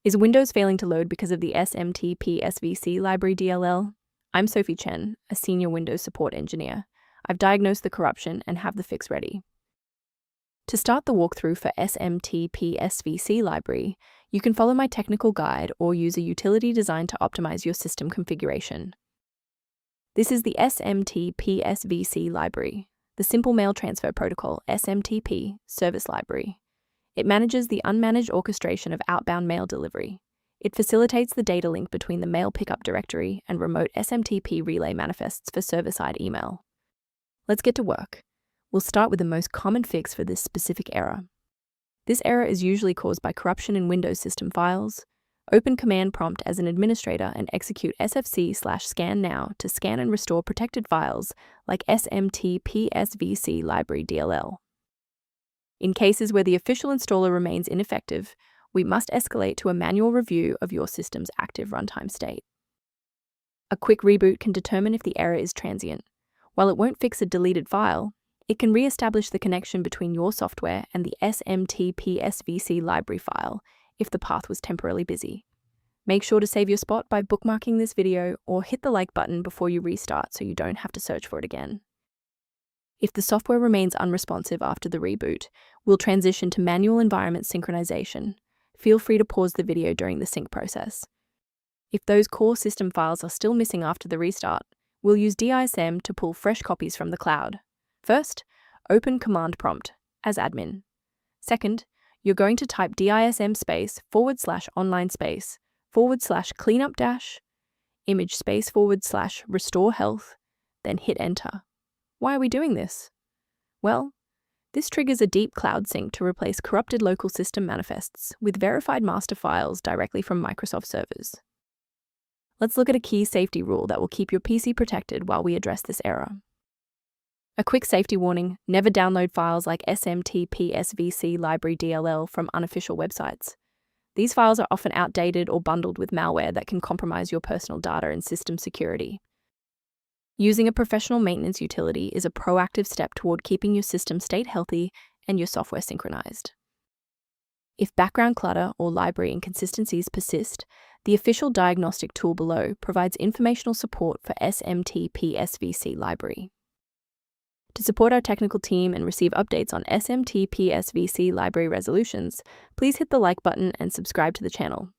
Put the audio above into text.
Is Windows failing to load because of the SMTPsvc library DLL? I'm Sophie Chen, a senior Windows support engineer. I've diagnosed the corruption and have the fix ready. To start the walkthrough for SMTPsvc library, you can follow my technical guide or use a utility designed to optimize your system configuration. This is the SMTPsvc library, the Simple Mail Transfer Protocol SMTP Service Library. It manages the unmanaged orchestration of outbound mail delivery. It facilitates the data link between the mail pickup directory and remote SMTP relay manifests for server-side email. Let's get to work. We'll start with the most common fix for this specific error. This error is usually caused by corruption in Windows system files. Open command prompt as an administrator and execute sfc/scannow to scan and restore protected files like SMTPsvc library DLL. In cases where the official installer remains ineffective, we must escalate to a manual review of your system's active runtime state. A quick reboot can determine if the error is transient. While it won't fix a deleted file, it can re-establish the connection between your software and the SMTPsvc library file if the path was temporarily busy. Make sure to save your spot by bookmarking this video or hit the like button before you restart so you don't have to search for it again. If the software remains unresponsive after the reboot, we'll transition to manual environment synchronization. Feel free to pause the video during the sync process. If those core system files are still missing after the restart, we'll use DISM to pull fresh copies from the cloud. First, open command prompt as admin. Second, you're going to type DISM /online /cleanup image /restore health, then hit enter. Why are we doing this? Well, this triggers a deep cloud sync to replace corrupted local system manifests with verified master files directly from Microsoft servers. Let's look at a key safety rule that will keep your PC protected while we address this error. A quick safety warning: never download files like SMTPsvc library DLL from unofficial websites. These files are often outdated or bundled with malware that can compromise your personal data and system security. Using a professional maintenance utility is a proactive step toward keeping your system state healthy and your software synchronized. If background clutter or library inconsistencies persist, the official diagnostic tool below provides informational support for SMTPsvc library. To support our technical team and receive updates on SMTPsvc library resolutions, please hit the like button and subscribe to the channel.